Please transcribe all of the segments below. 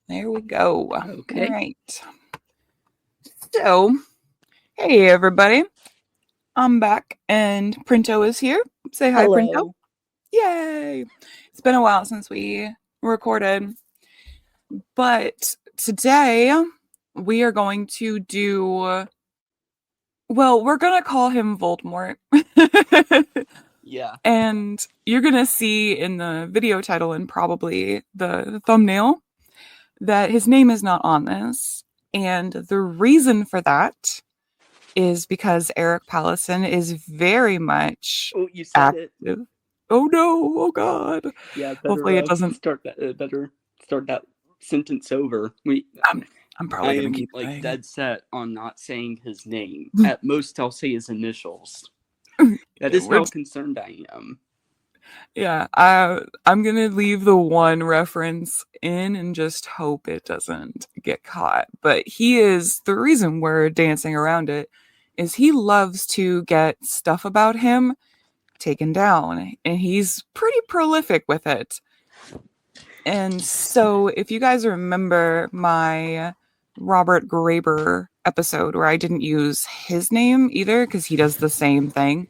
There we go. Okay. All right. So, hey everybody. I'm back and Printo is here. Say hi, Printo. Hello. Yay! It's been a while since we recorded, but today we are going to do, well, we're going to call him Voldemort. Yeah. And you're going to see in the video title and probably the thumbnail that his name is not on this. And the reason for that is because Eric Pallison is very much Oh, you said it. active. Oh no! Oh god! Yeah. Hopefully Better it doesn't. start that. Better start that sentence over. I'm I probably gonna am keep like going. dead set on not saying his name. At most, I'll say his initials. That is how Which, concerned I am. yeah, I'm gonna leave the one reference in and just hope it doesn't get caught. But he is the reason we're dancing around it. Is he loves to get stuff about him taken down, and he's pretty prolific with it. And so, if you guys remember my Robert Graeber episode where I didn't use his name either because he does the same thing,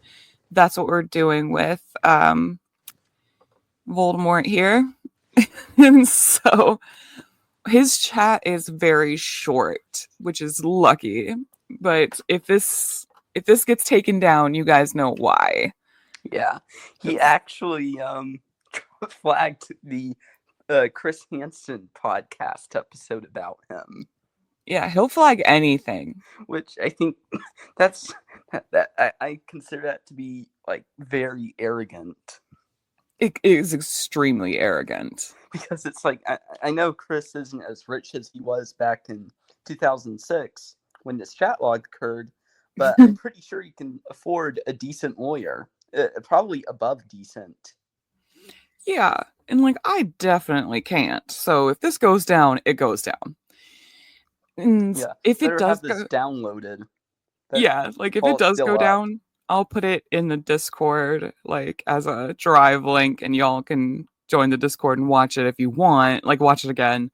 that's what we're doing with Voldemort here. And so, his chat is very short, which is lucky. But if this gets taken down, you guys know why. Yeah. He actually flagged the Chris Hansen podcast episode about him, Yeah, he'll flag anything. which I think that's I consider that to be like very arrogant. It is extremely arrogant. Because it's like I know Chris isn't as rich as he was back in 2006 when this Chatlog occurred, but I'm pretty sure he can afford a decent lawyer, probably above decent. Yeah, and like I definitely can't. So if this goes down, it goes down. And Yeah, if it better does have this go, downloaded. yeah, like if While it it's does go still up. down, I'll put it in the Discord like as a drive link and y'all can join the Discord and watch it if you want. Like watch it again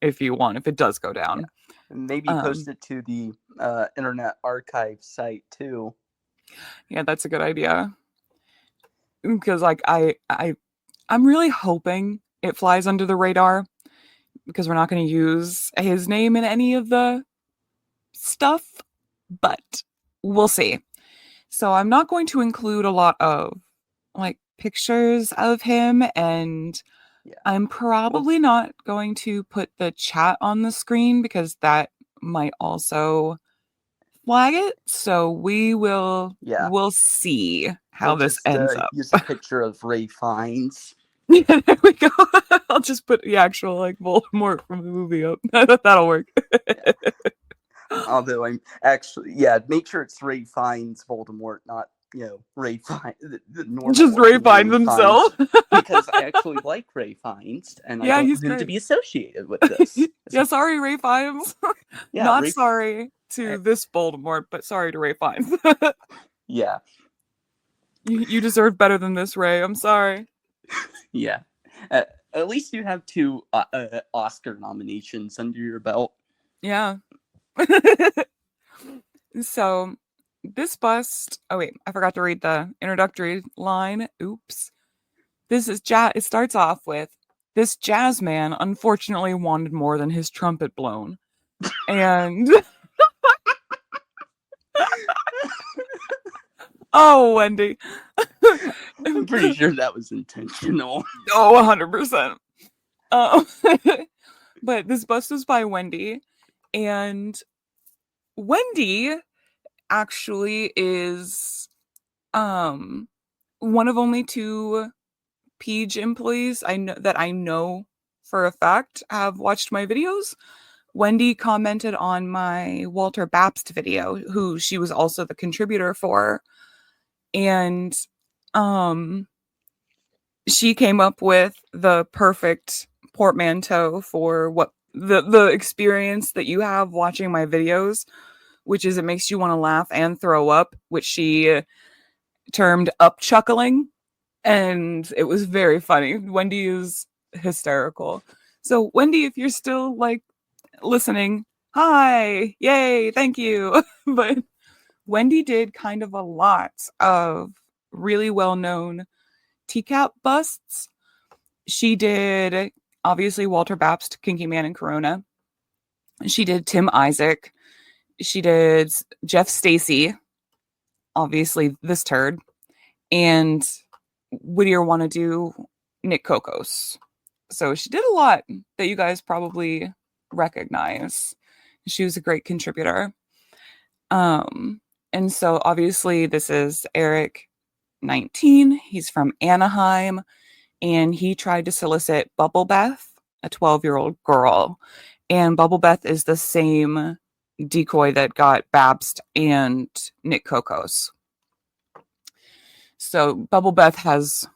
if you want if it does go Yeah, down. and maybe post Um it to the Internet Archive site too. yeah, that's a good idea. Because like I'm really hoping it flies under the radar because we're not going to use his name in any of the stuff, but we'll see. So I'm not going to include a lot of like pictures of him, and Yeah, I'm well, probably not going to put the chat on the screen because that might also flag it. So yeah, we'll see how we'll this just ends up. use a picture of Ray Fiennes. Yeah, there we go. I'll just put the actual like Voldemort from the movie up. That'll work. Yeah. Although I'm actually, yeah, make sure it's Ray Fiennes Voldemort, not, Ray Fiennes, the normal Just Ray looking finds Ray himself. Fiennes, because I actually like Ray Fiennes and I Yeah, don't he's want him to great. be associated with this. Yeah, sorry, Ray Fiennes. Yeah, Not sorry to this Voldemort, but sorry to Ray Fiennes. yeah, You deserve better than this, Ray. I'm sorry. yeah. At least you have two Oscar nominations under your belt. Yeah. So this bust. Oh wait, I forgot to read the introductory line. Oops. This is jazz. It starts off with this jazz man unfortunately wanted more than his trumpet blown, and oh, Wendy. I'm pretty sure that was intentional. Oh, 100%. Um, but this bust was by Wendy, and Wendy actually is one of only two Page employees I know for a fact have watched my videos. Wendy commented on my Walter Babst video, who she was also the contributor for, and um she came up with the perfect portmanteau for what the experience that you have watching my videos, which is it makes you want to laugh and throw up, which she termed up chuckling, and it was very funny. Wendy is hysterical. So, Wendy, if you're still like listening, hi, yay, thank you. But Wendy did kind of a lot of really well known TCAP busts. She did obviously Walter Babst, Kinky Man and Corona. She did Tim Isaac. She did Jeff Stacy, obviously this turd. And Whittier want to do Nick Kokos. So she did a lot that you guys probably recognize. She was a great contributor. And so obviously this is Eric 19. He's from Anaheim and he tried to solicit Bubble Beth, a 12-year-old girl. And Bubble Beth is the same decoy that got Babst and Nick Kokos. So Bubble Beth has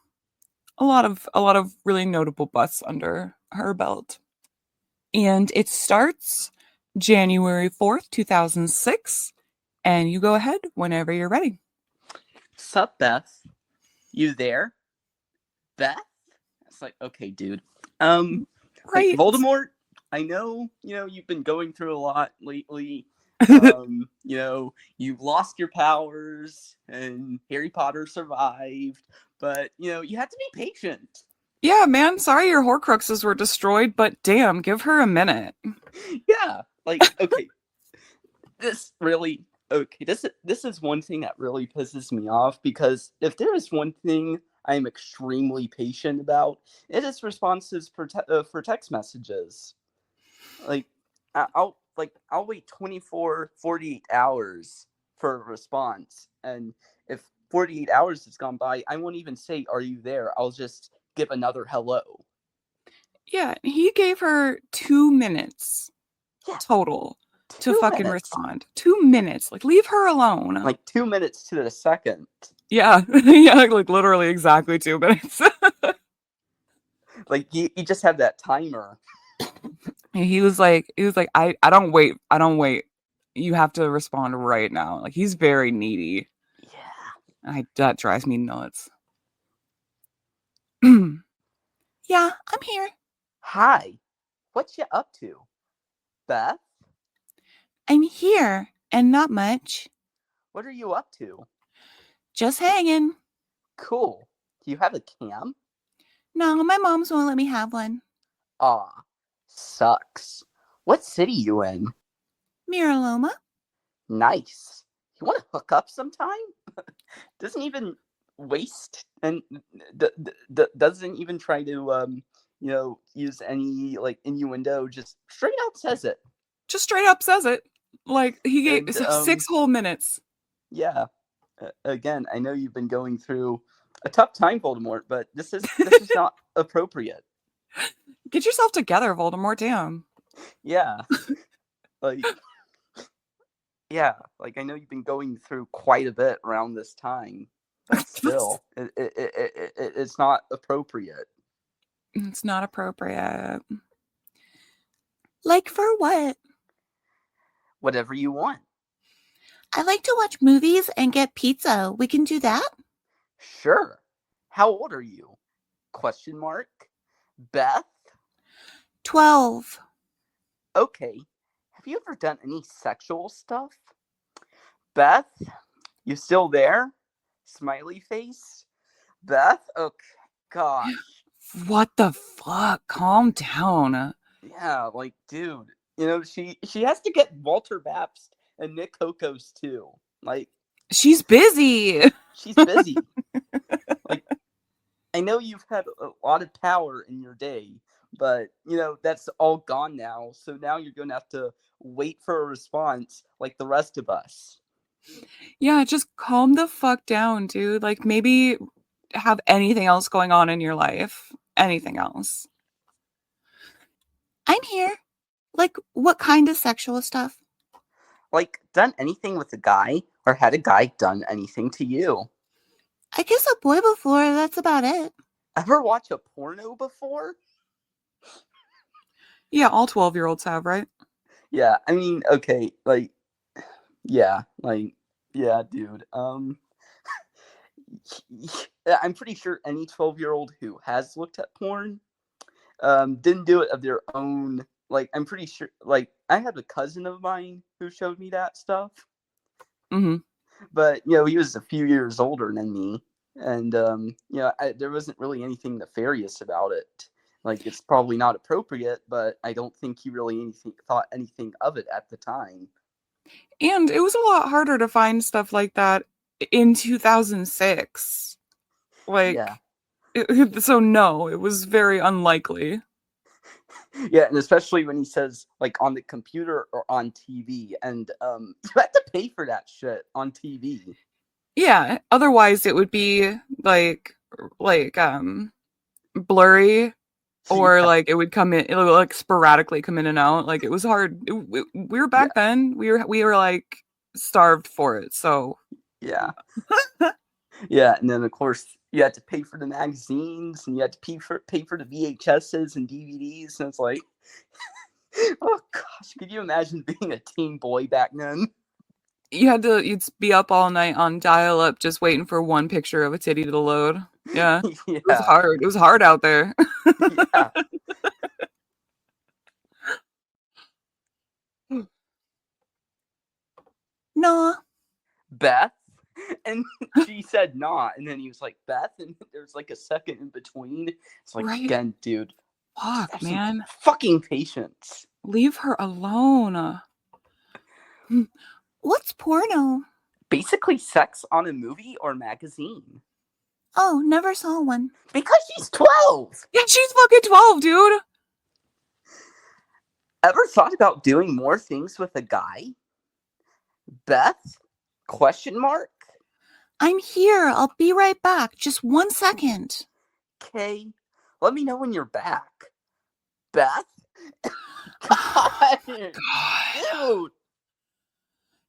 a lot of really notable busts under her belt. And it starts January 4th, 2006. And you go ahead whenever you're ready. Sup, Beth? You there? Beth? It's like, okay, dude. Like, Right. Voldemort, I know, you've been going through a lot lately. You lost your powers and Harry Potter survived, but, you have to be patient. Yeah, man, sorry your Horcruxes were destroyed, but damn, give her a minute. Yeah, like, okay. This is one thing that really pisses me off, because if there is one thing I'm extremely patient about, it is responses for text messages. Like, I'll wait 24, 48 hours for a response, and if 48 hours has gone by, I won't even say, "Are you there?" I'll just give another hello. Yeah, he gave her 2 minutes Yeah, total to 2 fucking minutes. respond. 2 minutes. Like, leave her alone. Like 2 minutes to the second. Yeah, yeah, like literally exactly 2 minutes. Like, you just have that timer. He was like, I don't wait. I don't wait. You have to respond right now. Like, he's very needy. Yeah. That drives me nuts. Yeah, I'm here. Hi. What you up to? Beth? I'm here, and not much. What are you up to? Just hanging. Cool. Do you have a cam? No, my mom's won't let me have one. Aw. Sucks. What city you in? Miraloma? Nice. You want to hook up sometime? Doesn't even waste and doesn't even try to use any like innuendo. Just straight out says it. Just straight up says it. Like, he gave And 6 whole minutes. yeah. Again, I know you've been going through a tough time, Voldemort, but this is not appropriate. Get yourself together, Voldemort. Damn. Yeah. Like, yeah, like I know you've been going through quite a bit around this time, but still, it's not appropriate. It's not appropriate. Like, for what? Whatever you want. I like to watch movies and get pizza. We can do that? Sure. How old are you? Question mark. Beth? 12. Okay. Have you ever done any sexual stuff? Beth? You still there? Smiley face? Beth? Okay. Gosh. What the fuck? Calm down. Yeah, like, dude. She has to get Walter Babst and Nick Kokos too. Like, She's busy. she's busy. Like, I know you've had a lot of power in your day, but that's all gone now. So now you're gonna have to wait for a response like the rest of us. Yeah, just calm the fuck down, dude. Like, maybe have anything else going on in your life. Anything else. I'm here. Like, what kind of sexual stuff? Like, done anything with a guy, or had a guy done anything to you? I kissed a boy before, that's about it. Ever watch a porno before? Yeah, all 12-year-olds have, right? Yeah, I mean, okay, like, yeah, dude. I'm pretty sure any 12-year-old who has looked at porn, didn't do it of their own. Like, I'm pretty sure. Like, I have a cousin of mine who showed me that stuff, Hmm. but he was a few years older than me, and there wasn't really anything nefarious about it. Like, it's probably not appropriate, but I don't think he really thought anything of it at the time. And it was a lot harder to find stuff like that in 2006. Yeah. Like, so no, it was very unlikely. Yeah, and especially when he says, like, on the computer or on TV, and you have to pay for that shit on TV. Yeah, otherwise it would be like blurry, or Yeah, like it would come in, it would like sporadically come in and out. Like it was hard. We were yeah, back then. We were like starved for it. So yeah, yeah. And then of course you had to pay for the magazines, and you had to pay for the VHSs and DVDs, and it's like, oh gosh, could you imagine being a teen boy back then? you'd be up all night on dial up just waiting for one picture of a titty to load. Yeah. It was Yeah, hard. It was hard out there. yeah. No. Beth, and she said not, and then he was like, Beth, and there's like a second in between. It's like, Right? again, dude, just Fuck, have some man. fucking patience. Leave her alone. What's porno? Basically sex on a movie or magazine. Oh, never saw one. Because she's 12. Yeah, she's fucking 12, dude. Ever thought about doing more things with a guy? Beth? Question mark? I'm here. I'll be right back. Just 1 second. Okay. Let me know when you're back. Beth? God, dude.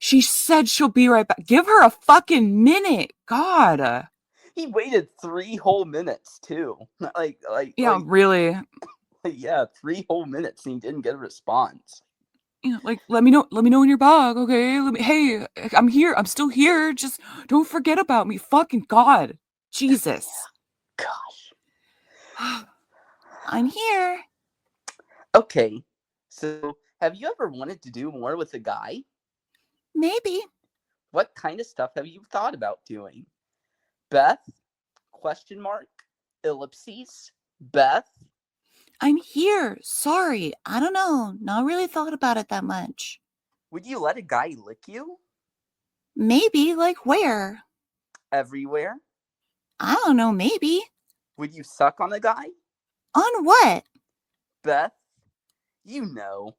She said she'll be right back. Give her a fucking minute. God. He waited 3 whole minutes too. Yeah, really. Yeah, 3 whole minutes and he didn't get a response. Like let me know when you're back, okay? Hey, I'm here. I'm still here. Just don't forget about me. Fucking God. Jesus. Gosh. I'm here. Okay. So, have you ever wanted to do more with a guy? Maybe. What kind of stuff have you thought about doing? Beth? Question mark? Ellipses? Beth? I'm here. Sorry. I don't know. Not really thought about it that much. Would you let a guy lick you? Maybe. Like where? Everywhere? I don't know. Maybe. Would you suck on a guy? On what? Beth? You know.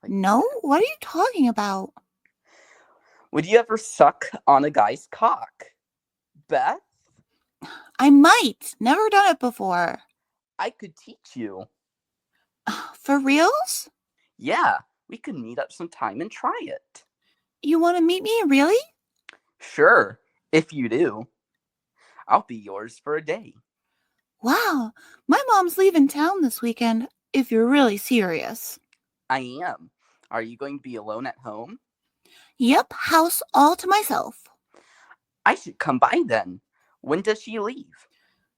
No? What are you talking about? Would you ever suck on a guy's cock? Beth? I might. Never done it before. I could teach you. For reals? Yeah, we could meet up sometime and try it. You want to meet me? Really? Sure, if you do. I'll be yours for a day. Wow. My mom's leaving town this weekend, if you're really serious. I am. Are you going to be alone at home? Yep, house all to myself. I should come by then. When does she leave?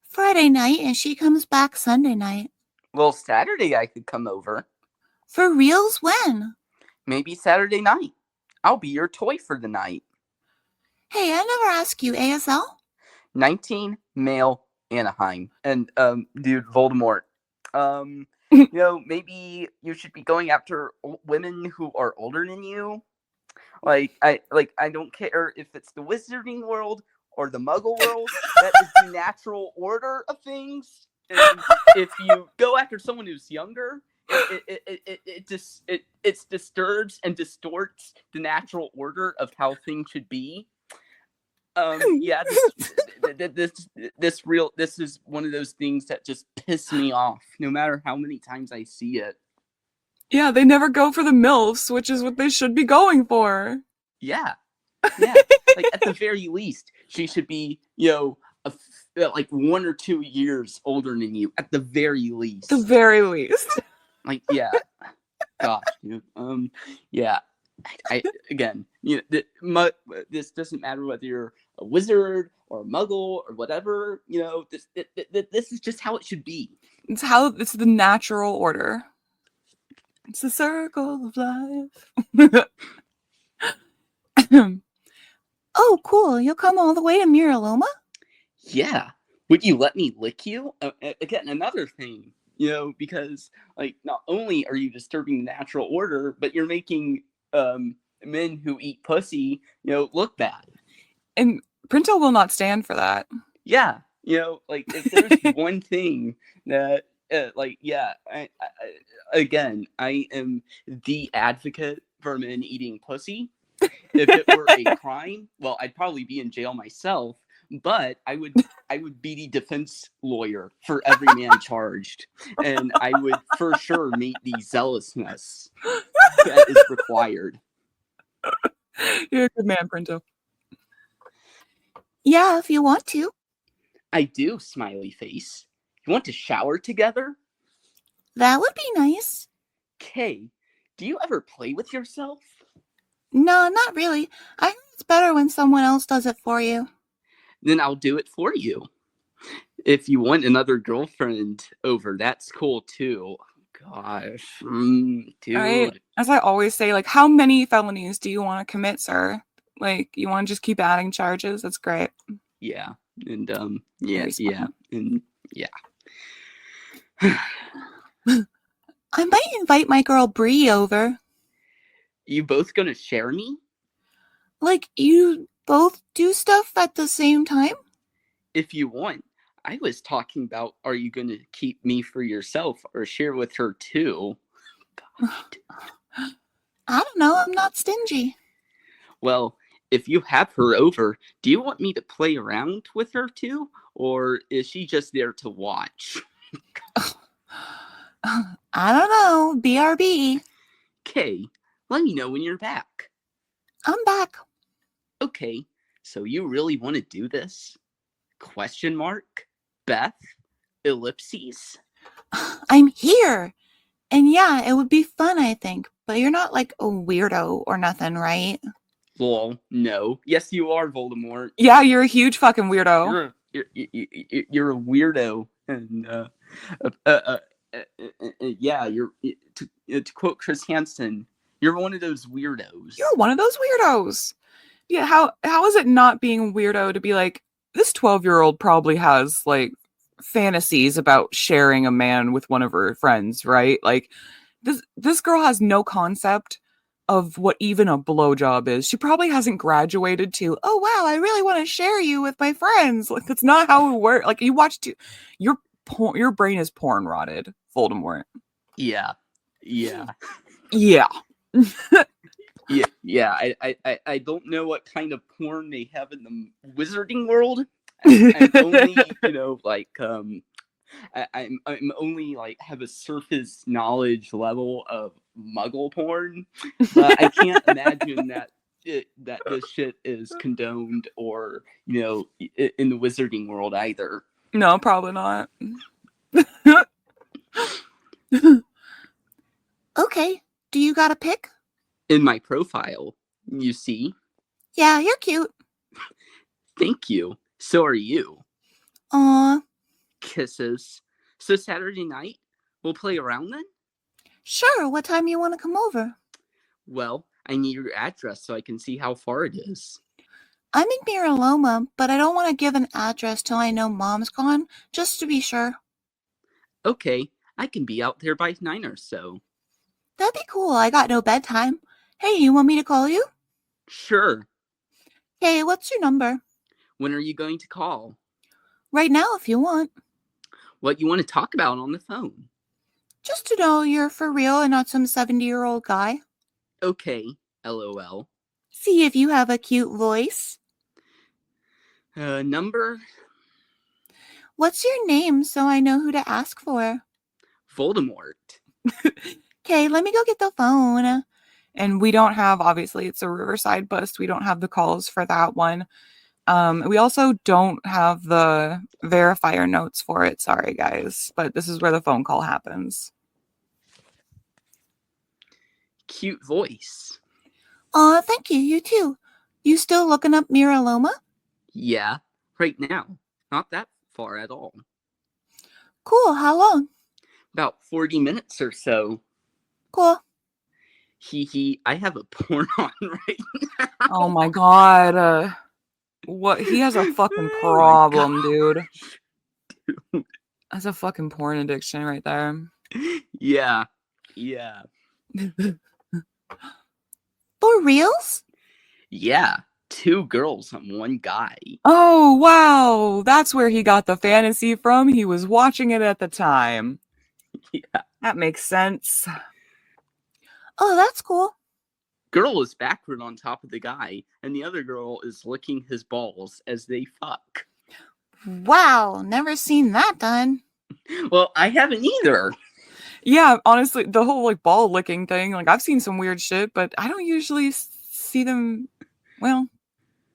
Friday night, and she comes back Sunday night. Well, Saturday I could come over. For reals? When? Maybe Saturday night. I'll be your toy for the night. Hey, I never asked you, ASL? 19, male, Anaheim. And, dude, Voldemort. Maybe you should be going after women who are older than you. I don't care if it's the wizarding world or the muggle world. That is the natural order of things. And if you go after someone who's younger, it disturbs and distorts the natural order of how things should be. Yeah, this is one of those things that just piss me off, no matter how many times I see it. Yeah, they never go for the MILFs, which is what they should be going for. Yeah. Like, at the very least, she should be, like 1 or 2 years older than you, at the very least. The very least. Like, yeah. Gosh, dude. Yeah. Again, this doesn't matter whether you're a wizard or a muggle or whatever. This is just how it should be. It's the natural order. It's the circle of life. Oh, cool. You'll come all the way to Miraloma? Yeah. Would you let me lick you? Again, another thing, because like not only are you disturbing the natural order, but you're making men who eat pussy, look bad. And Printo will not stand for that. Yeah, like if there's one thing that, like, yeah, again, I am the advocate for men eating pussy. If it were a crime, well, I'd probably be in jail myself, but I would be the defense lawyer for every man charged, and I would for sure meet the zealousness that is required. You're a good man, Printo. Yeah, if you want to. I do, smiley face. You want to shower together? That would be nice. Kay, do you ever play with yourself? No, not really. I think it's better when someone else does it for you. Then I'll do it for you. If you want another girlfriend over, that's cool too. Gosh, dude. Right? As I always say, like, how many felonies do you want to commit, sir? Like, you want to just keep adding charges? That's great. Yeah, and yeah, and yeah. I might invite my girl Bree over. You both gonna share me? Like, you both do stuff at the same time? If you want. I was talking about, are you gonna keep me for yourself or share with her too? Gosh, I don't know. I'm not stingy. Well, if you have her over, do you want me to play around with her too? Or is she just there to watch? I don't know. BRB. Kay, let me know when you're back. I'm back. Okay, so you really want to do this? Question mark? Beth? Ellipses? I'm here. And yeah, it would be fun, I think. But you're not like a weirdo or nothing, right? Lol, no. Yes, you are, Voldemort. Yeah, you're a huge fucking weirdo. You're a weirdo. And, yeah, you're, to quote Chris Hansen, you're one of those weirdos. You're one of those weirdos. Yeah, how is it not being weirdo to be like, this 12-year-old probably has like fantasies about sharing a man with one of her friends, right? Like this girl has no concept of what even a blowjob is. She probably hasn't graduated to, oh wow, I really want to share you with my friends. Like that's not how it works. Like you watch your brain is porn rotted, Voldemort. Yeah. Yeah. Yeah. I don't know what kind of porn they have in the wizarding world. I'm only, like I'm only like have a surface knowledge level of Muggle porn, but I can't imagine that this shit is condoned or in the wizarding world either. No, probably not. Okay, do you got a pic? In my profile, you see. Yeah, you're cute. Thank you. So are you. Aw. Kisses. So Saturday night, we'll play around then? Sure, what time you want to come over? Well, I need your address so I can see how far it is. I'm in Miraloma, but I don't want to give an address till I know Mom's gone, just to be sure. Okay, I can be out there by 9 or so. That'd be cool, I got no bedtime. Hey, you want me to call you? Sure. Hey, what's your number? When are you going to call? Right now, if you want. What you want to talk about on the phone? Just to know you're for real and not some 70-year-old guy. Okay, LOL. See if you have a cute voice. Number? What's your name so I know who to ask for? Voldemort. Okay, let me go get the phone. And we don't have, obviously, it's a Riverside bus. We don't have the calls for that one. We also don't have the verifier notes for it. Sorry, guys. But this is where the phone call happens. Cute voice. Aw, thank you. You too. You still looking up Miraloma? Yeah, right now. Not that far at all. Cool. How long? About 40 minutes or so. Cool. I have a porn on right now. Oh my god. What? He has a fucking Oh my problem, dude. gosh. That's a fucking porn addiction right there. Yeah. Yeah. For reals? Yeah. 2 girls and 1 guy. Oh, wow. That's where he got the fantasy from. He was watching it at the time. Yeah. That makes sense. Oh, that's cool. Girl is backward on top of the guy, and the other girl is licking his balls as they fuck. Wow, never seen that done. Well, I haven't either. Yeah, honestly, the whole like ball licking thing, like I've seen some weird shit, but I don't usually see them. Well,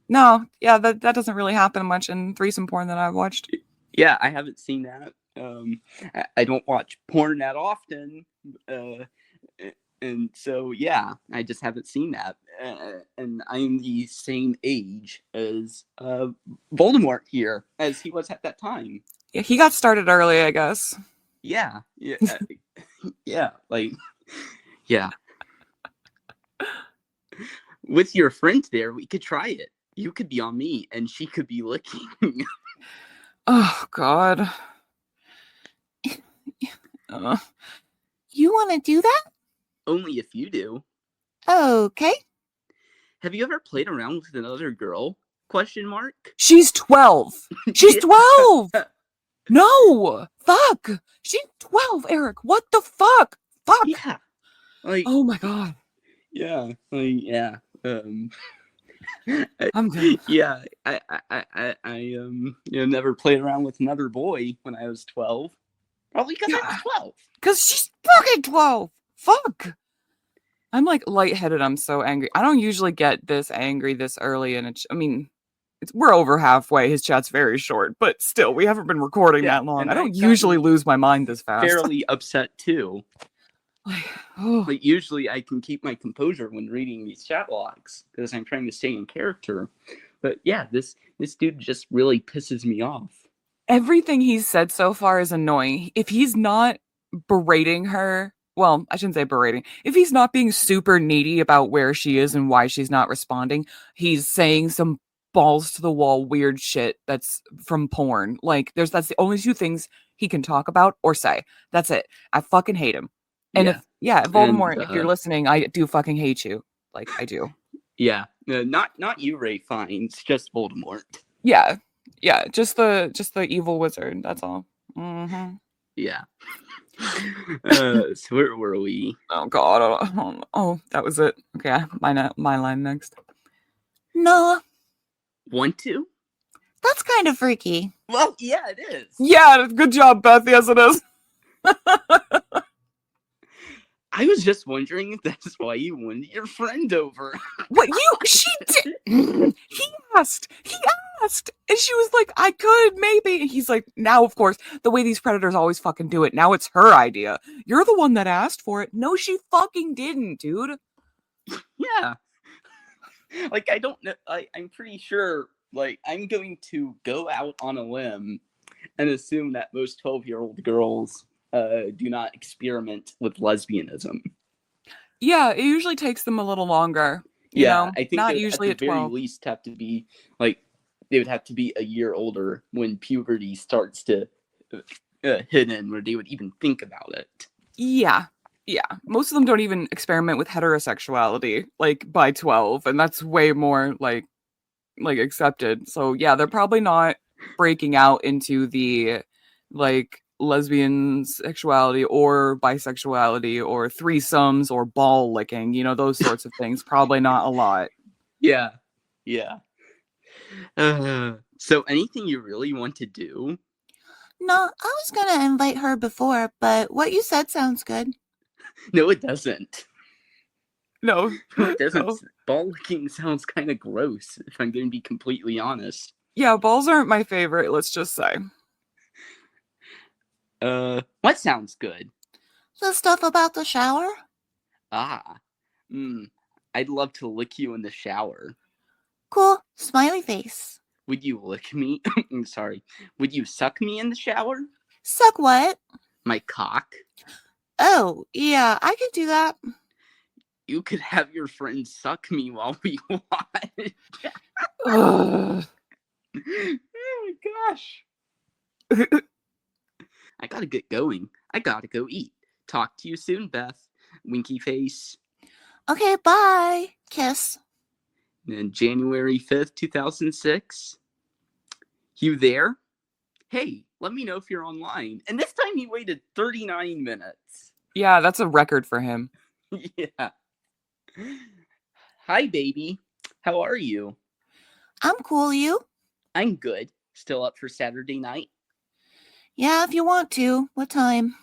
no, yeah, that doesn't really happen much in threesome porn that I've watched. Yeah, I haven't seen that. I don't watch porn that often. And so, yeah, I just haven't seen that. And I'm the same age as Voldemort here, as he was at that time. Yeah, he got started early, I guess. Yeah. Yeah, like, yeah. With your friend there, we could try it. You could be on me, and she could be licking. Oh, God. You want to do that? Only if you do. Okay. Have you ever played around with another girl? Question mark. She's 12. She's 12. No. Fuck. She's 12, Eric. What the fuck? Fuck. Yeah. Like. Oh my God. Yeah. Like, yeah. I'm good. Yeah. I never played around with another boy when I was 12. Probably because I was 12. Because she's fucking 12. Fuck. I'm like lightheaded. I'm so angry. I don't usually get this angry this early. And we're over halfway. His chat's very short, but still, we haven't been recording that long. I don't usually lose my mind this fast. Fairly upset too. Like usually I can keep my composure when reading these chat logs because I'm trying to stay in character. But yeah, this dude just really pisses me off. Everything he's said so far is annoying. If he's not berating her, well, I shouldn't say berating. If he's not being super needy about where she is and why she's not responding, he's saying some balls to the wall weird shit that's from porn. Like that's the only 2 things he can talk about or say. That's it. I fucking hate him. And Voldemort, if you're listening, I do fucking hate you. Like I do. Yeah. Not you, Ray Fiennes, just Voldemort. Yeah. Yeah, just the evil wizard. That's all. Mm-hmm. Yeah. So where were we? Oh God! Oh, that was it. Okay, my line next. No. Want to? That's kind of freaky. Well, yeah, it is. Yeah, good job, Beth. Yes, it is. I was just wondering if that's why you wanted your friend over. What she did? He asked, and she was like, "I could maybe." And he's like, "Now, of course, the way these predators always fucking do it. Now it's her idea. You're the one that asked for it. No, she fucking didn't, dude." Yeah. Like I don't know. I'm pretty sure. Like I'm going to go out on a limb and assume that most 12-year-old girls do not experiment with lesbianism. Yeah, it usually takes them a little longer. You know? I think not usually at the very least have to be like they would have to be a year older when puberty starts to hit in, where they would even think about it. Yeah. Most of them don't even experiment with heterosexuality like by 12, and that's way more like accepted. So yeah, they're probably not breaking out into the like lesbian sexuality or bisexuality or threesomes or ball licking, those sorts of things. Probably not a lot. Yeah. So anything you really want to do? No, I was gonna invite her before, but what you said sounds good. No, it doesn't. No, it doesn't. No. Ball licking sounds kind of gross, if I'm going to be completely honest. Yeah, balls aren't my favorite, let's just say. What sounds good? The stuff about the shower? I'd love to lick you in the shower. Cool. Smiley face. Would you lick me? I'm sorry. Would you suck me in the shower? Suck what? My cock? Oh, yeah, I could do that. You could have your friend suck me while we watch. Ugh. Oh my gosh. I gotta get going. I gotta go eat. Talk to you soon, Beth. Winky face. Okay, bye. Kiss. And then January 5th, 2006. You there? Hey, let me know if you're online. And this time he waited 39 minutes. Yeah, that's a record for him. Yeah. Hi, baby. How are you? I'm cool, you? I'm good. Still up for Saturday night? Yeah, if you want to. What time?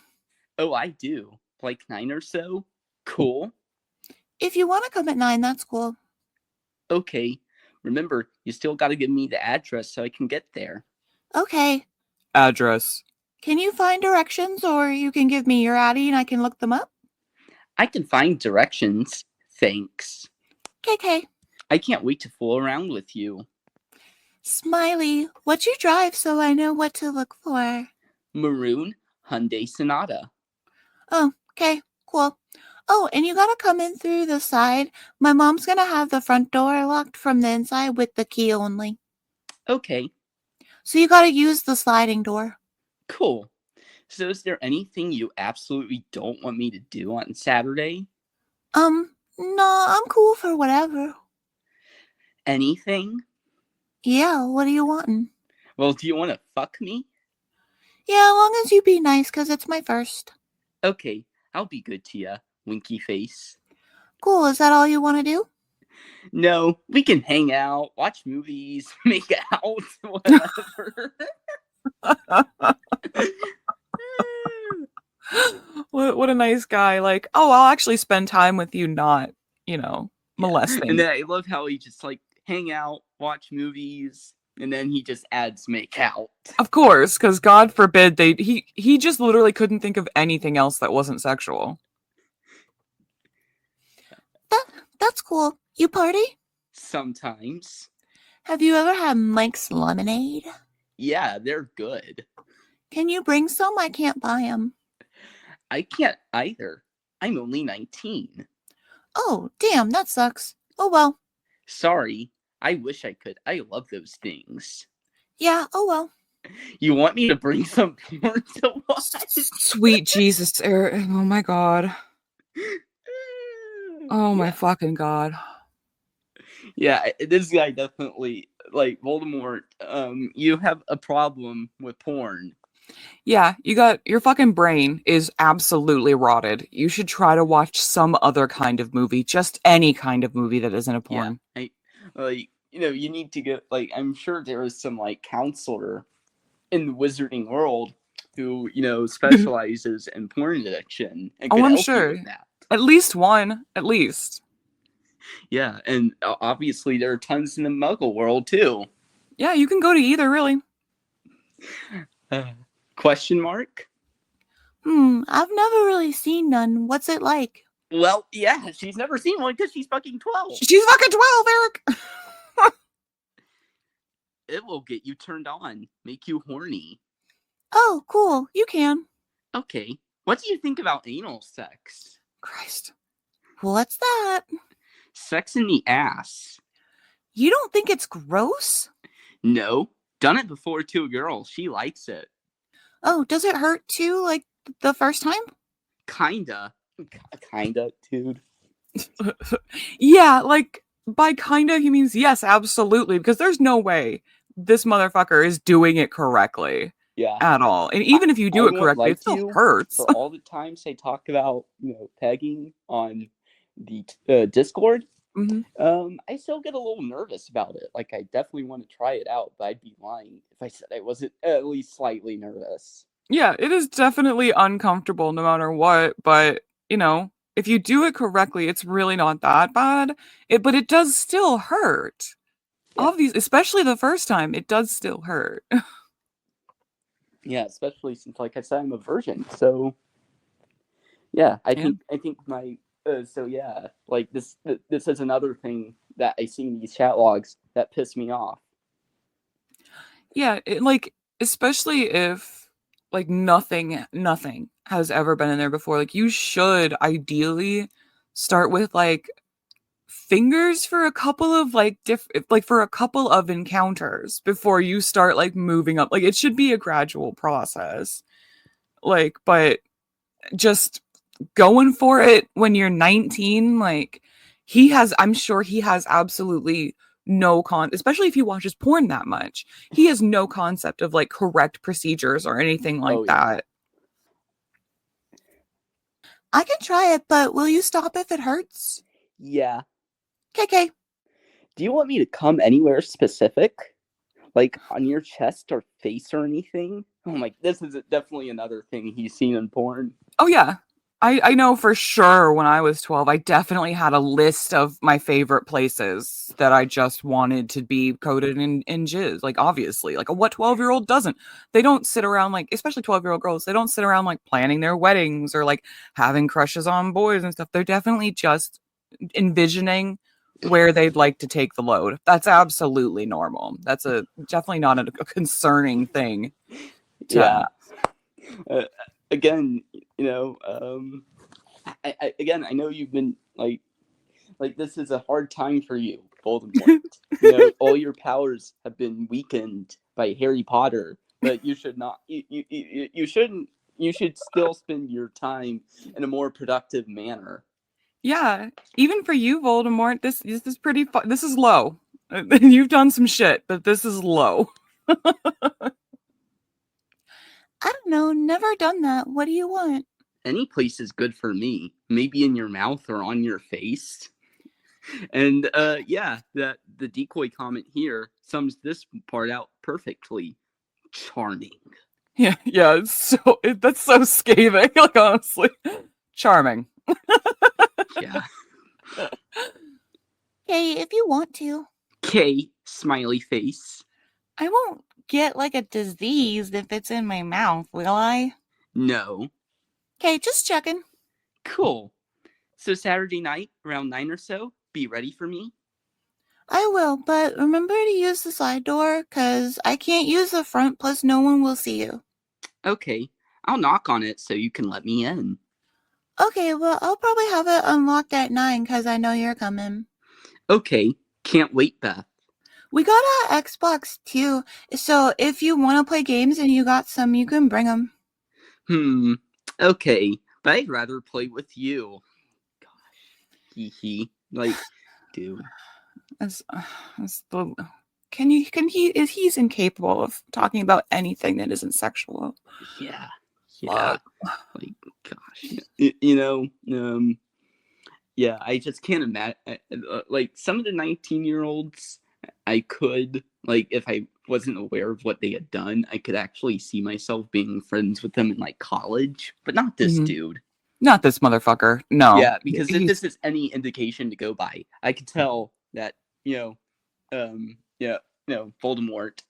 Oh, I do. Like 9 or so? Cool. If you want to come at 9, that's cool. Okay. Remember, you still gotta give me the address so I can get there. Okay. Address. Can you find directions, or you can give me your Addy and I can look them up? I can find directions. Thanks. KK. I can't wait to fool around with you. Smiley, what'd you drive so I know what to look for? Maroon Hyundai Sonata. Oh, okay, cool. Oh, and you gotta come in through the side. My mom's gonna have the front door locked from the inside with the key only. Okay, So you gotta use the sliding door. cool. So is there anything you absolutely don't want me to do on Saturday? No, I'm cool for whatever. Anything? Yeah, what are you wanting? Well, do you want to fuck me? Yeah, as long as you be nice, 'cause it's my first. Okay, I'll be good to ya, winky face. Cool, is that all you want to do? No, we can hang out, watch movies, make out, whatever. What a nice guy. Like, oh, I'll actually spend time with you, not, molesting. And then I love how he just like hang out, watch movies, and then he just adds make out. Of course, because God forbid he just literally couldn't think of anything else that wasn't sexual. That's cool. You party? Sometimes. Have you ever had Mike's lemonade? Yeah, they're good. Can you bring some? I can't buy them. I can't either. I'm only 19. Oh, damn, that sucks. Oh well. Sorry. I wish I could. I love those things. Yeah, oh well. You want me to bring some porn to watch? Sweet Jesus, Eric. Oh my God. Oh my fucking God. Yeah, this guy definitely, like, Voldemort, you have a problem with porn. Yeah, your fucking brain is absolutely rotted. You should try to watch some other kind of movie, just any kind of movie that isn't a porn. Yeah, you need to get, like, I'm sure there is some, like, counselor in the wizarding world who, specializes in porn addiction and could I'm help sure. you with that. At least one, at least. Yeah, and obviously there are tons in the muggle world, too. Yeah, you can go to either, really. Question mark? I've never really seen none. What's it like? Well, yeah, she's never seen one because she's fucking 12. She's fucking 12, Eric! It will get you turned on, make you horny. Oh, cool. You can. Okay, what do you think about anal sex? Christ. What's that? Sex in the ass. You don't think it's gross? No, done it before to a girl. She likes it. Oh, does it hurt too, like the first time? Kinda, dude. Yeah, like, by kinda, he means yes, absolutely, because there's no way this motherfucker is doing it correctly. Yeah. At all. And even if you do it correctly, it still hurts. For all the times I talk about, pegging on the Discord, I still get a little nervous about it. Like, I definitely want to try it out, but I'd be lying if I said I wasn't at least slightly nervous. Yeah, it is definitely uncomfortable no matter what, but, if you do it correctly, it's really not that bad. But it does still hurt. Yeah. Obviously, especially the first time, it does still hurt. Yeah, especially since, like I said, I'm a virgin. So, yeah, I think my like this is another thing that I see in these chat logs that piss me off. Yeah, especially if Like nothing has ever been in there before. Like you should ideally start with like fingers for a couple of like for a couple of encounters before you start like moving up. Like it should be a gradual process. Like, but just going for it when you're 19, like I'm sure he has absolutely no especially if he watches porn that much. He has no concept of like correct procedures or anything like that. I can try it, but will you stop if it hurts? Yeah. KK. Do you want me to come anywhere specific? Like on your chest or face or anything? Oh my, this is definitely another thing he's seen in porn. Oh yeah. I know for sure when I was 12, I definitely had a list of my favorite places that I just wanted to be coated in jizz. Like, obviously, like what 12-year-old doesn't? They don't sit around like, especially 12-year-old girls, they don't sit around like planning their weddings or like having crushes on boys and stuff. They're definitely just envisioning where they'd like to take the load. That's absolutely normal. That's definitely not a concerning thing. Yeah. Again, you know, I know you've been like this is a hard time for you, Voldemort. You know, all your powers have been weakened by Harry Potter, but you should not. You shouldn't. You should still spend your time in a more productive manner. Yeah, even for you, Voldemort, this is pretty. This is low. You've done some shit, but this is low. I don't know. Never done that. What do you want? Any place is good for me. Maybe in your mouth or on your face. And yeah, the decoy comment here sums this part out perfectly. Charming. Yeah, that's so scathing. Like honestly, charming. Yeah. Hey, if you want to. K, smiley face. I won't get like a disease if it's in my mouth, will I? No. Okay, just checking. Cool. So Saturday night, around 9 or so, be ready for me? I will, but remember to use the side door, because I can't use the front, plus no one will see you. Okay, I'll knock on it so you can let me in. Okay, well, I'll probably have it unlocked at 9, because I know you're coming. Okay, can't wait, Beth. We got an Xbox too, so if you want to play games and you got some, you can bring them. Okay, but I'd rather play with you. Gosh, hee. Like, dude. He's incapable of talking about anything that isn't sexual. Yeah. Like, gosh. You know, yeah, I just can't imagine. Like, some of the 19-year-olds, I could, like, if I wasn't aware of what they had done, I could actually see myself being friends with them in, like, college, but not this dude. Not this motherfucker. No. Yeah, because if this is any indication to go by, I could tell that, Voldemort,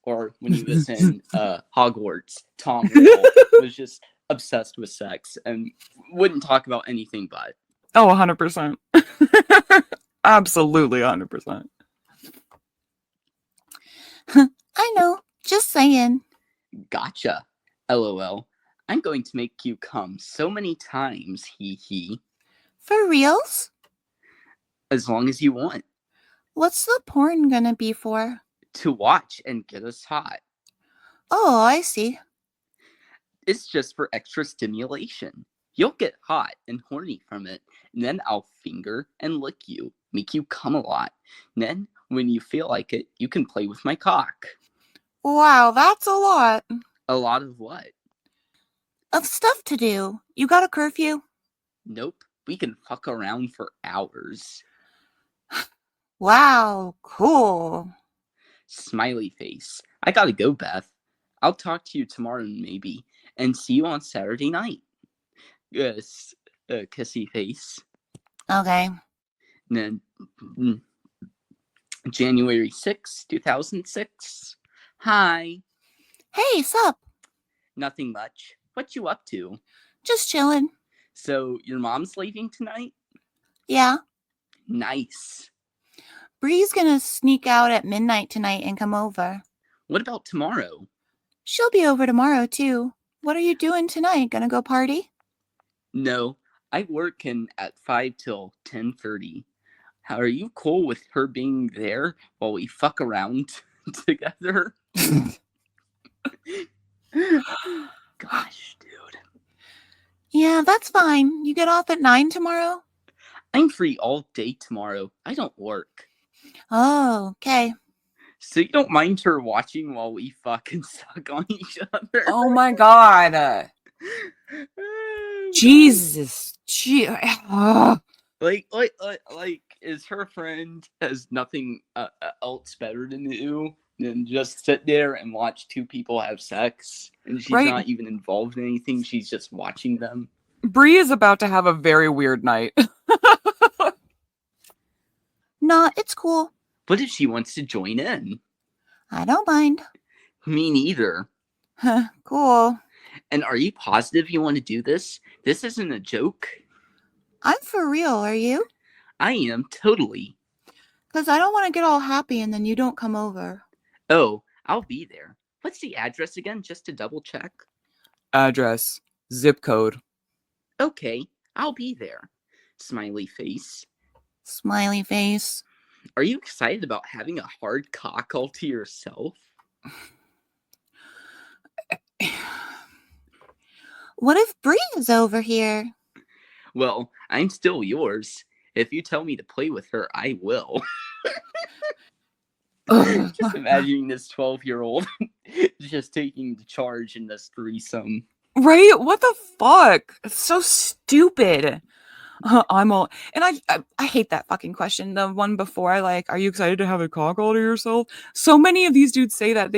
or when he was in Hogwarts, Tom Riddle was just obsessed with sex and wouldn't talk about anything but. Oh, 100%. Absolutely 100%. I know, just saying. Gotcha. LOL. I'm going to make you come so many times, hee. For reals? As long as you want. What's the porn gonna be for? To watch and get us hot. Oh, I see. It's just for extra stimulation. You'll get hot and horny from it, and then I'll finger and lick you, make you come a lot. And then, when you feel like it, you can play with my cock. Wow, that's a lot. A lot of what? Of stuff to do. You got a curfew? Nope. We can fuck around for hours. Wow, cool. Smiley face. I gotta go, Beth. I'll talk to you tomorrow, maybe, and see you on Saturday night. Yes, kissy face. Okay. And then, January 6th, 2006. Hi. Hey, sup? Nothing much. What you up to? Just chilling. So, your mom's leaving tonight? Yeah. Nice. Bree's gonna sneak out at midnight tonight and come over. What about tomorrow? She'll be over tomorrow, too. What are you doing tonight? Gonna go party? No, I work at 5 till 10:30. How are you cool with her being there while we fuck around together? Gosh, dude. Yeah, that's fine. You get off at 9 tomorrow? I'm free all day tomorrow. I don't work. Oh, okay. So you don't mind her watching while we fucking suck on each other? Oh my god. Jesus. Like, is her friend has nothing else better to do than just sit there and watch two people have sex, and she's Right. not even involved in anything. She's just watching them. Bree is about to have a very weird night. Nah, it's cool. What if she wants to join in? I don't mind. Me neither. Cool. And are you positive you want to do this? This isn't a joke. I'm for real, are you? I am, totally. Because I don't want to get all happy and then you don't come over. Oh, I'll be there. What's the address again, just to double check? Address. Zip code. Okay, I'll be there. Smiley face. Smiley face. Are you excited about having a hard cock all to yourself? What if Bree is over here? Well, I'm still yours. If you tell me to play with her, I will. Just imagining this 12-year-old just taking the charge in this threesome. Right? What the fuck? It's so stupid. I'm all, and I hate that fucking question. The one before, are you excited to have a cock all to yourself? So many of these dudes say that.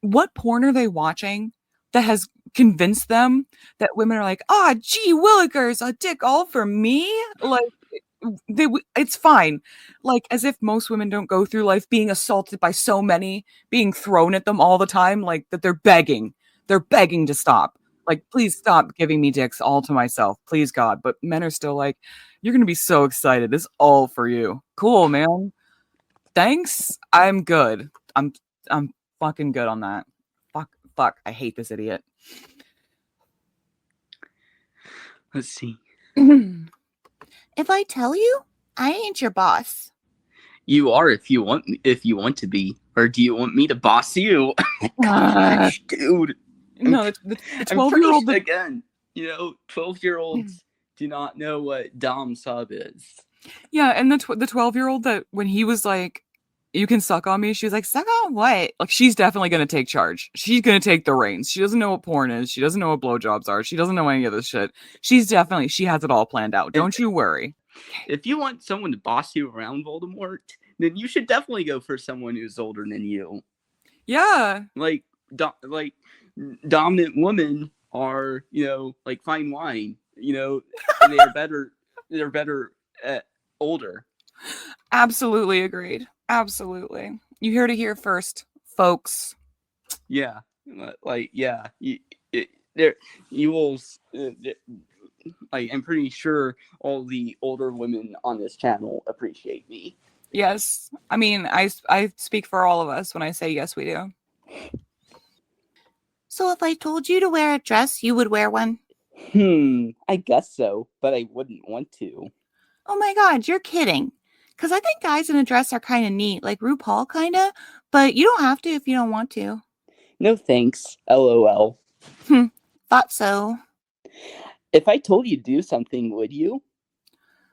What porn are they watching that has convinced them that women are like, gee willikers, a dick all for me? Like, it's fine. Like, as if most women don't go through life being assaulted by so many, being thrown at them all the time, like that they're begging to stop. Like, please stop giving me dicks all to myself, please God. But men are still like, you're gonna be so excited. This is all for you. Cool, man. Thanks. I'm good. I'm fucking good on that. Fuck. I hate this idiot. Let's see. If I tell you, I ain't your boss. You are if you want to be. Or do you want me to boss you? Gosh, dude. No, the 12-year-old again. 12-year-olds do not know what Dom sub is. Yeah, and the 12-year-old that when he was like, you can suck on me, she was like, suck on what? Like, she's definitely going to take charge. She's going to take the reins. She doesn't know what porn is. She doesn't know what blowjobs are. She doesn't know any of this shit. She has it all planned out. Don't you worry. If you want someone to boss you around, Voldemort, then you should definitely go for someone who's older than you. Yeah. Like dominant women are, like fine wine. They're better older. Absolutely agreed. Absolutely. You heard it here first, folks. Yeah. You will. I'm pretty sure all the older women on this channel appreciate me. Yes. I mean, I speak for all of us when I say yes, we do. So if I told you to wear a dress, you would wear one? I guess so, but I wouldn't want to. Oh my God, you're kidding. Because I think guys in a dress are kind of neat, like RuPaul kind of, but you don't have to if you don't want to. No thanks, LOL. Thought so. If I told you to do something, would you?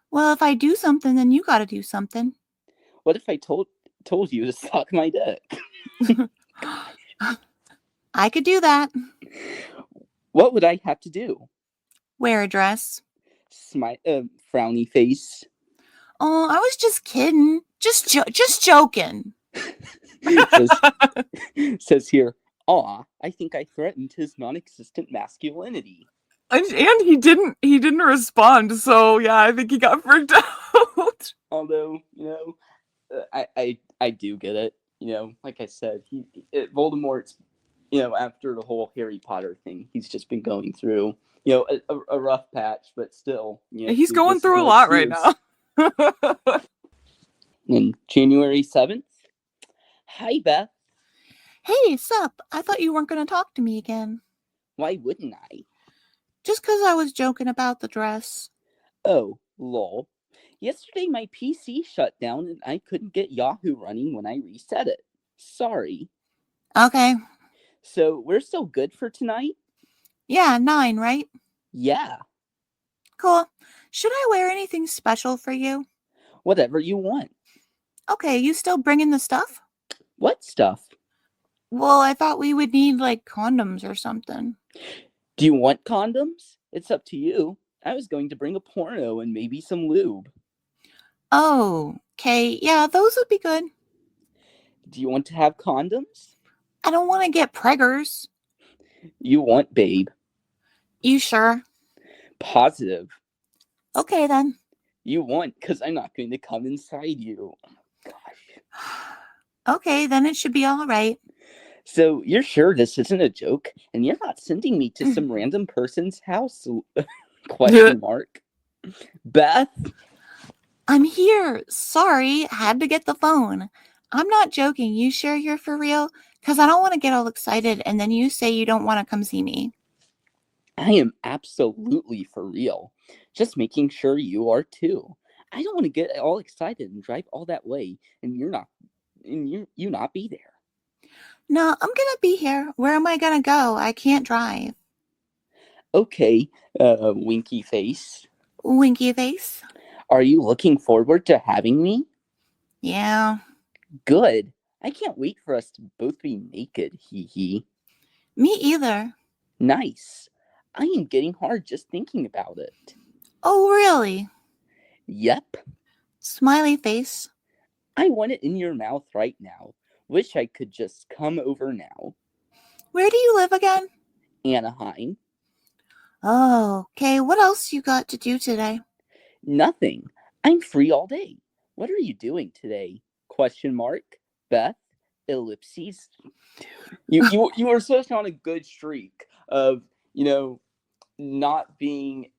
Well, if I do something, then you got to do something. What if I told you to suck my dick? I could do that. What would I have to do? Wear a dress. Frowny face. Oh, I was just kidding. Just joking. says here, I think I threatened his non-existent masculinity. And he didn't respond, so yeah, I think he got freaked out. Although, I do get it. Like I said, Voldemort's, after the whole Harry Potter thing, he's just been going through, a rough patch, but still, he's going through a lot right now. And January 7th. Hi, Beth. Hey, sup? I thought you weren't going to talk to me again. Why wouldn't I? Just 'cause I was joking about the dress. Oh, lol. Yesterday my PC shut down and I couldn't get Yahoo running when I reset it. Sorry. Okay. So we're still good for tonight? Yeah, 9, right? Yeah. Cool. Should I wear anything special for you? Whatever you want. Okay, you still bringing the stuff? What stuff? Well, I thought we would need, like, condoms or something. Do you want condoms? It's up to you. I was going to bring a porno and maybe some lube. Oh, okay. Yeah, those would be good. Do you want to have condoms? I don't want to get preggers. You want, babe. You sure? Positive. Okay, then. You want, because I'm not going to come inside you. Oh my gosh. Okay, then it should be all right. So you're sure this isn't a joke? And you're not sending me to some random person's house? Question mark. Beth? I'm here. Sorry, had to get the phone. I'm not joking. You sure you're for real? Because I don't want to get all excited and then you say you don't want to come see me. I am absolutely for real. Just making sure you are too. I don't want to get all excited and drive all that way and you not be there. No, I'm gonna be here. Where am I gonna go? I can't drive. Okay, winky face. Winky face. Are you looking forward to having me? Yeah. Good. I can't wait for us to both be naked, hee hee. Me either. Nice. I am getting hard just thinking about it. Oh, really? Yep. Smiley face. I want it in your mouth right now. Wish I could just come over now. Where do you live again? Anaheim. Oh, okay. What else you got to do today? Nothing. I'm free all day. What are you doing today? Question mark. Beth. Ellipses. You were supposed to be on a good streak of, not being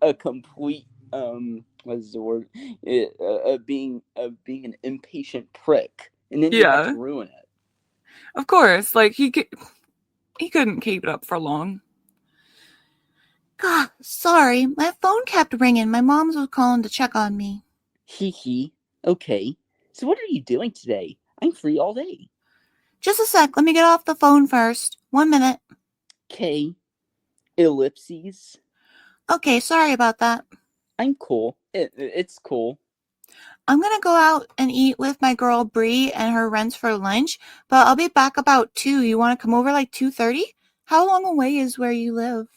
a complete what is the word? Being an impatient prick, and then you have to ruin it. Of course, like he couldn't keep it up for long. God, sorry, my phone kept ringing. My mom was calling to check on me. Hee hee. Okay. So what are you doing today? I'm free all day. Just a sec. Let me get off the phone first. 1 minute. Okay. Ellipses. Okay, sorry about that. I'm cool. It's cool. I'm gonna go out and eat with my girl Bree and her rents for lunch, but I'll be back about 2. You want to come over like 2:30? How long away is where you live?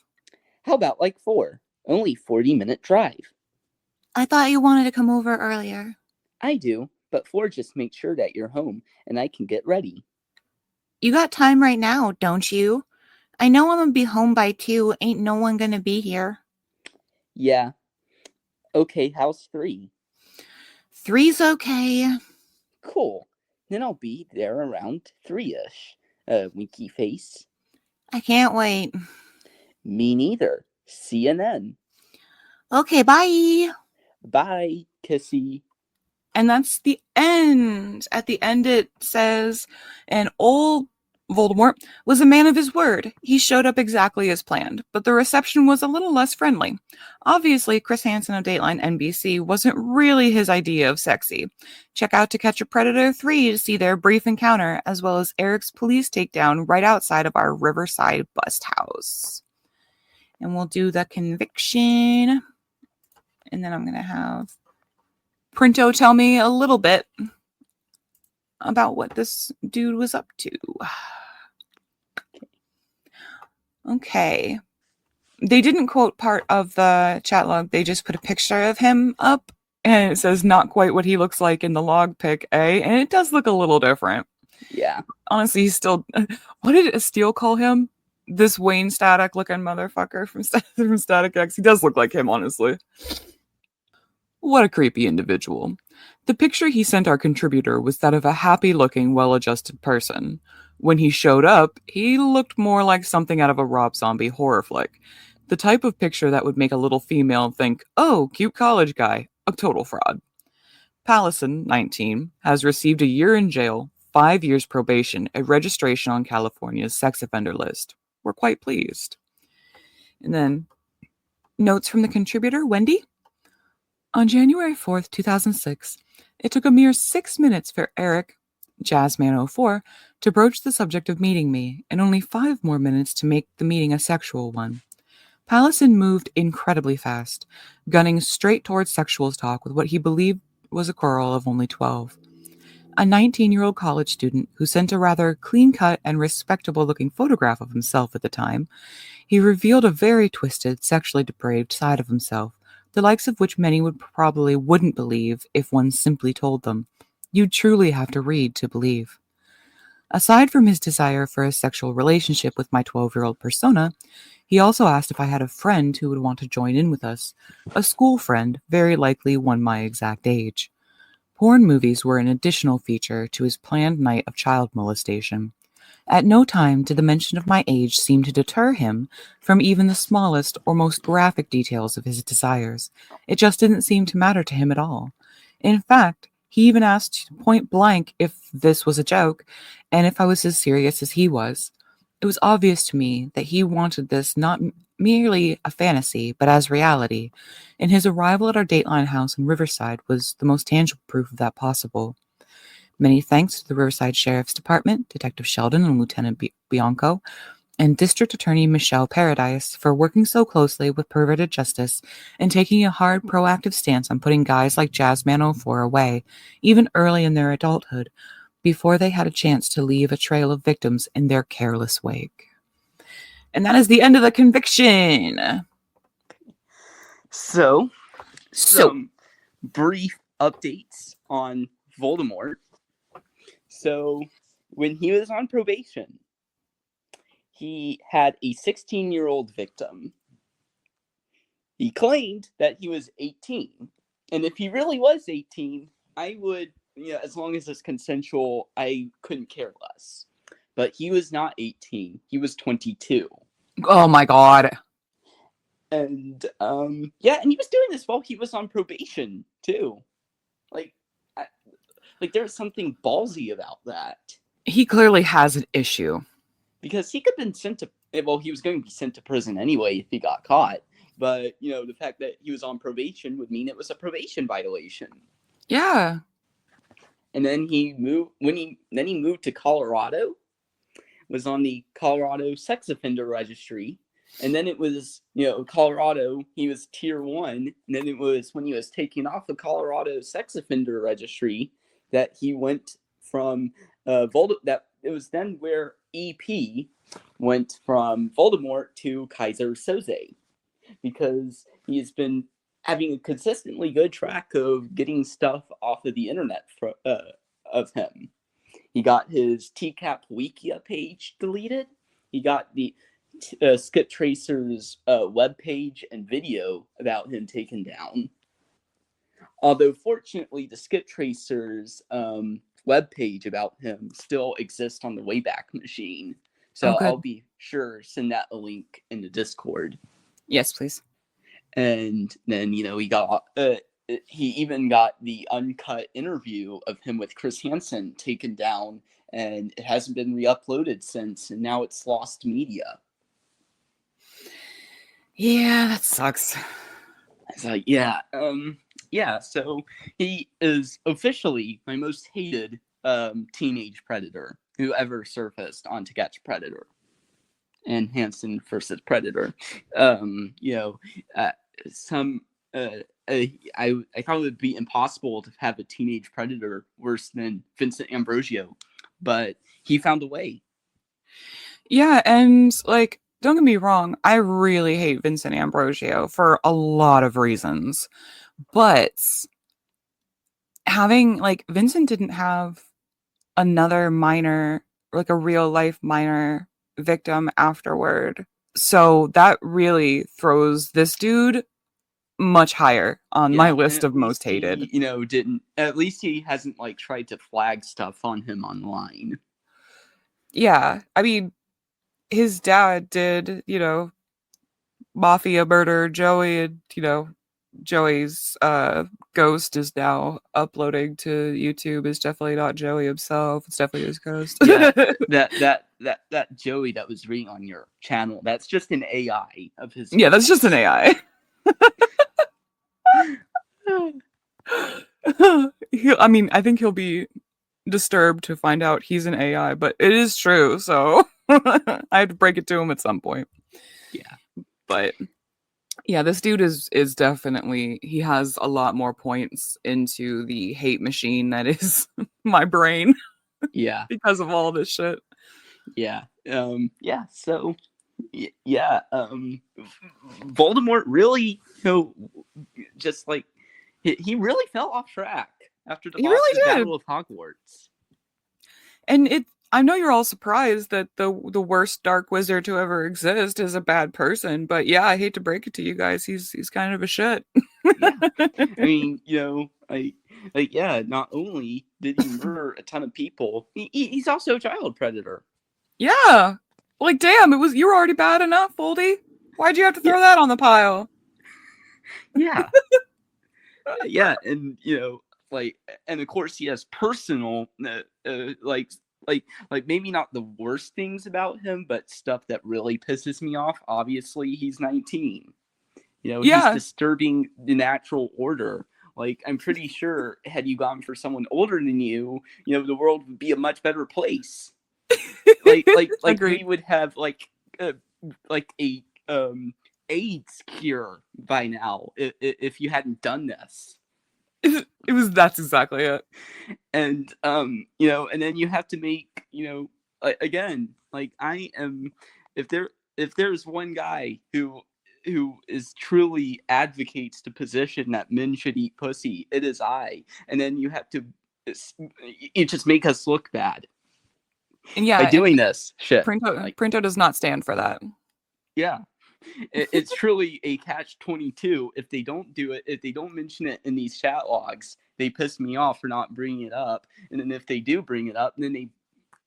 How about like 4? Only 40-minute drive. I thought you wanted to come over earlier. I do, but 4 just makes sure that you're home and I can get ready. You got time right now, don't you? I know I'm gonna be home by 2. Ain't no one gonna be here. Yeah. Okay, how's 3? 3's okay. Cool. Then I'll be there around 3-ish. Winky face. I can't wait. Me neither. See you then. Okay, bye. Bye, kissy. And that's the end. At the end it says, and old Voldemort was a man of his word. He showed up exactly as planned, but the reception was a little less friendly. Obviously, Chris Hansen of Dateline NBC wasn't really his idea of sexy. Check out To Catch a Predator 3 to see their brief encounter, as well as Eric's police takedown right outside of our Riverside bust house. And we'll do the conviction. And then I'm going to have Printo tell me a little bit about what this dude was up to. Okay. They didn't quote part of the chat log. They just put a picture of him up, and it says not quite what he looks like in the log pic A, and it does look a little different. Yeah. Honestly, he's still... What did Estelle call him? This Wayne Static looking motherfucker from Static X. He does look like him, honestly. What a creepy individual. The picture he sent our contributor was that of a happy-looking, well-adjusted person. When he showed up, he looked more like something out of a Rob Zombie horror flick. The type of picture that would make a little female think, oh, cute college guy, a total fraud. Pallison, 19, has received a year in jail, 5 years probation, and registration on California's sex offender list. were quite pleased. And then notes from the contributor, Wendy. On January 4th, 2006, it took a mere 6 minutes for Eric, Jazzman04, to broach the subject of meeting me, and only 5 more minutes to make the meeting a sexual one. Pallison moved incredibly fast, gunning straight towards sexual talk with what he believed was a girl of only 12. A 19-year-old college student who sent a rather clean-cut and respectable-looking photograph of himself at the time, he revealed a very twisted, sexually depraved side of himself, the likes of which many wouldn't believe if one simply told them. You'd truly have to read to believe. Aside from his desire for a sexual relationship with my 12-year-old persona, he also asked if I had a friend who would want to join in with us, a school friend, very likely one my exact age. Porn movies were an additional feature to his planned night of child molestation. At no time did the mention of my age seem to deter him from even the smallest or most graphic details of his desires. It just didn't seem to matter to him at all. In fact, he even asked point blank if this was a joke and if I was as serious as he was. It was obvious to me that he wanted this not merely a fantasy, but as reality, and his arrival at our Dateline house in Riverside was the most tangible proof of that possible. Many thanks to the Riverside Sheriff's Department, Detective Sheldon and Lieutenant Bianco, and District Attorney Michelle Paradise for working so closely with perverted justice and taking a hard, proactive stance on putting guys like Jazzman04 away, even early in their adulthood, before they had a chance to leave a trail of victims in their careless wake. And that is the end of the conviction. So, some brief updates on Voldemort. So, when he was on probation, he had a 16-year-old victim. He claimed that he was 18. And if he really was 18, I would, as long as it's consensual, I couldn't care less. But he was not 18. He was 22. Oh my God. And, and he was doing this while he was on probation, too. There's something ballsy about that. He clearly has an issue. Because he could have been sent to, he was going to be sent to prison anyway if he got caught. But, the fact that he was on probation would mean it was a probation violation. Yeah. And then he moved, he moved to Colorado, was on the Colorado Sex Offender Registry. And then it was, Colorado, he was tier 1. And then it was when he was taken off the Colorado Sex Offender Registry that he went from it was then where EP went from Voldemort to Kaiser Soze, because he has been having a consistently good track of getting stuff off of the internet of him. He got his TCAP Wikia page deleted. He got the Skip Tracer's webpage and video about him taken down. Although, fortunately, the Skip Tracer's webpage about him still exists on the Wayback Machine. So I'll be sure to send that a link in the Discord. Yes, please. And then, he got he even got the uncut interview of him with Chris Hansen taken down, and it hasn't been re-uploaded since, and now it's lost media. Yeah, that sucks. It's like, so he is officially my most hated teenage predator who ever surfaced on To Catch a Predator and Hansen versus Predator. I thought it would be impossible to have a teenage predator worse than Vincent Ambrosio, but he found a way. Yeah, and don't get me wrong, I really hate Vincent Ambrosio for a lot of reasons. But having, Vincent didn't have another minor, a real life minor victim afterward. So that really throws this dude much higher on my list of most hated. At least he hasn't tried to flag stuff on him online. Yeah, I mean, his dad did, mafia murder Joey and, Joey's ghost is now uploading to YouTube is definitely not Joey himself. It's definitely his ghost. Yeah, that Joey that was reading on your channel, that's just an AI of his. Yeah, that's just an AI. I mean, I think he'll be disturbed to find out he's an AI, but it is true, so I had to break it to him at some point. Yeah. But yeah, this dude is definitely, he has a lot more points into the hate machine that is my brain. Yeah. Because of all this shit. Yeah. Yeah. So. Yeah. Voldemort really, just like he really fell off track after the Battle of Hogwarts. And I know you're all surprised that the worst dark wizard to ever exist is a bad person, but yeah, I hate to break it to you guys, he's kind of a shit. Yeah. I mean, not only did he murder a ton of people, he's also a child predator. Yeah. Like, damn, you were already bad enough, Voldy. Why'd you have to throw that on the pile? Yeah. Yeah, and and of course he has personal like maybe not the worst things about him, but stuff that really pisses me off. Obviously, he's 19. He's disturbing the natural order. Like, I'm pretty sure had you gone for someone older than you, the world would be a much better place. like we would have like a AIDS cure by now if you hadn't done this. That's exactly it. And and then you have to make, again, like, I am, if there's one guy who is truly advocates the position that men should eat pussy, it is I. And then you have to, you just make us look bad. And yeah, by doing this shit. Printo does not stand for that. Yeah. It's truly a catch-22. If they don't do it, if they don't mention it in these chat logs, they piss me off for not bringing it up. And then if they do bring it up, then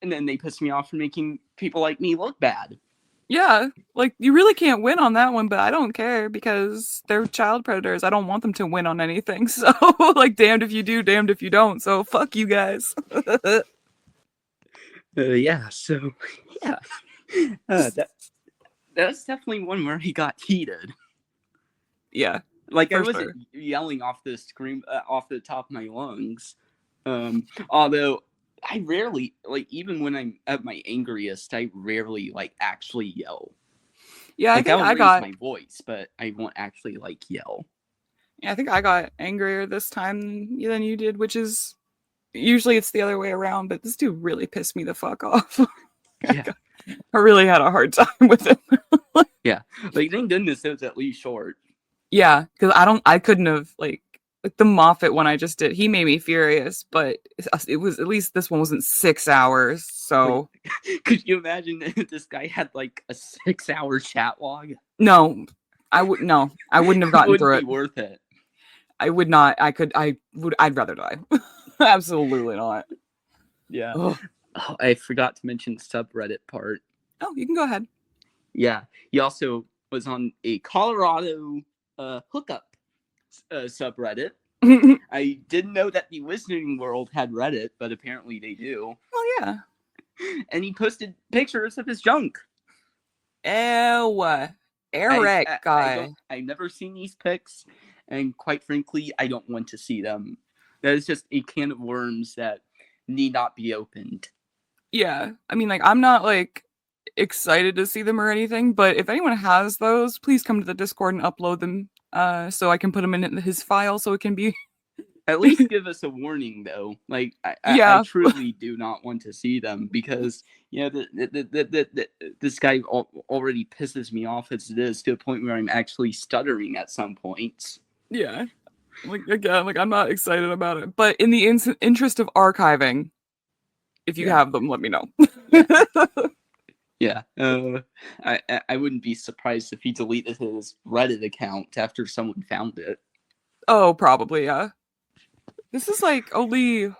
they piss me off for making people like me look bad. Yeah, like, you really can't win on that one, but I don't care because they're child predators. I don't want them to win on anything. So, like, damned if you do, damned if you don't. So, fuck you guys. Yeah, so, yeah. That's definitely one where he got heated. Yeah. Like, I wasn't yelling off the scream off the top of my lungs. Although I rarely, like, even when I'm at my angriest, I rarely, like, actually yell. Yeah, like, I got my voice, but I won't actually, like, yell. Yeah, I think I got angrier this time than you did, which is usually it's the other way around. But this dude really pissed me the fuck off. Yeah. I really had a hard time with him. Yeah, like, thank goodness it was at least short. Yeah, because I couldn't have, like the Moffat one I just did. He made me furious, but it was, at least this one wasn't 6 hours. So could you imagine if this guy had like a 6-hour chat log? No, I wouldn't have gotten through it. Be worth it. I would not. I'd rather die. Absolutely not. Yeah. Oh, I forgot to mention the subreddit part. Oh, you can go ahead. Yeah, he also was on a Colorado hookup subreddit. I didn't know that the Wizarding World had Reddit, but apparently they do. Well, yeah. And he posted pictures of his junk. Ew. Eric guy. I've never seen these pics, and quite frankly, I don't want to see them. That is just a can of worms that need not be opened. Yeah, I mean, like, I'm not, like, excited to see them or anything, but if anyone has those, please come to the Discord and upload them so I can put them in his file so it can be... At least give us a warning, though. Like, I truly do not want to see them because, this guy already pisses me off as it is, to a point where I'm actually stuttering at some points. Yeah. Like, again, like, I'm not excited about it. But in the interest of archiving, if you have them, let me know. Yeah. I wouldn't be surprised if he deleted his Reddit account after someone found it. Oh, probably, yeah. This is like only...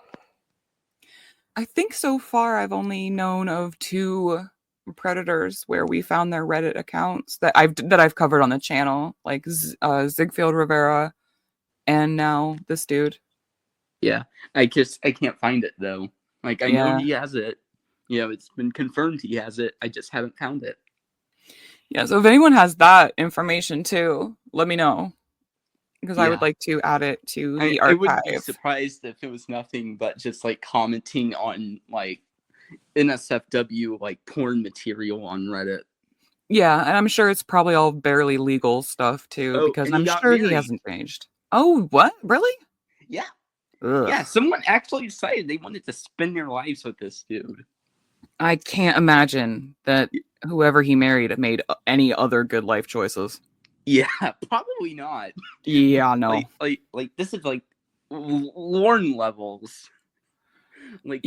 I think so far I've only known of 2 predators where we found their Reddit accounts that I've covered on the channel, like Ziegfeld Rivera and now this dude. Yeah, I can't find it though. Like I know Yeah. he has it. It's been confirmed he has it. I just haven't found it. Yeah, so if anyone has that information too, let me know. Because I would Yeah. like to add it to the I wouldn't be archive. surprised if it was nothing but just like commenting on like NSFW like porn material on Reddit. Yeah, and I'm sure it's probably all barely legal stuff too, Oh, because and he I'm got sure he married. hasn't changed. Oh, what? Really? Yeah. Ugh. Yeah, someone actually decided they wanted to spend their lives with this dude. I can't imagine that whoever he married made any other good life choices. Yeah, probably not. Yeah, no. Like this is like Lorne levels. Like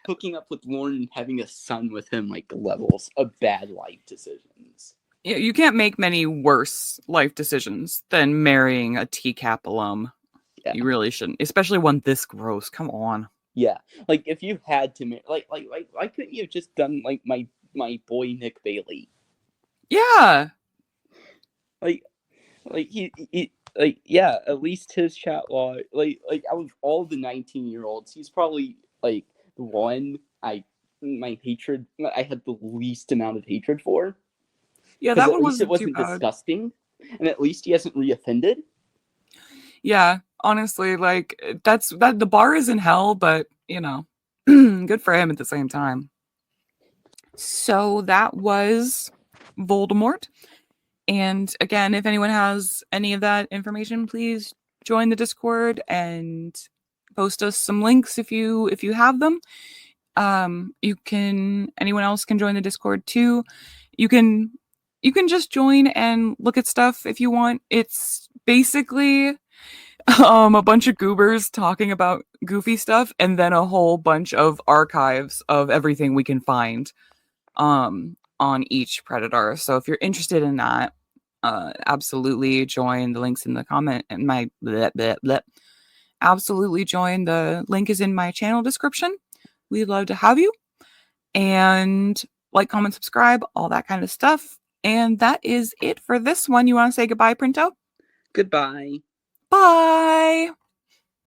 hooking up with Lorne and having a son with him, like levels of bad life decisions. Yeah, you can't make many worse life decisions than marrying a TCAP alum. Yeah. You really shouldn't, especially one this gross. Come on. Yeah, like if you had to marry, like why couldn't you have just done like my boy Nick Bailey? Yeah. Like he like yeah, at least his Chatlog, like out of all the 19-year-olds, he's probably like the one I had the least amount of hatred for. Yeah, Because that at one least it wasn't too wasn't bad. disgusting, and at least he hasn't reoffended. Yeah, honestly, like that the bar is in hell, but good for him at the same time. So that was Voldemort. And again, if anyone has any of that information, please join the Discord and post us some links if you have them. Anyone else can join the Discord too. You can just join and look at stuff if you want. It's basically a bunch of goobers talking about goofy stuff and then a whole bunch of archives of everything we can find on each predator. So if you're interested in that, absolutely join. The links in the comment and my absolutely join. The link is in my channel description. We'd love to have you. And like, comment, subscribe, all that kind of stuff. And that is it for this one. You want to say goodbye, Printo? Goodbye. Bye.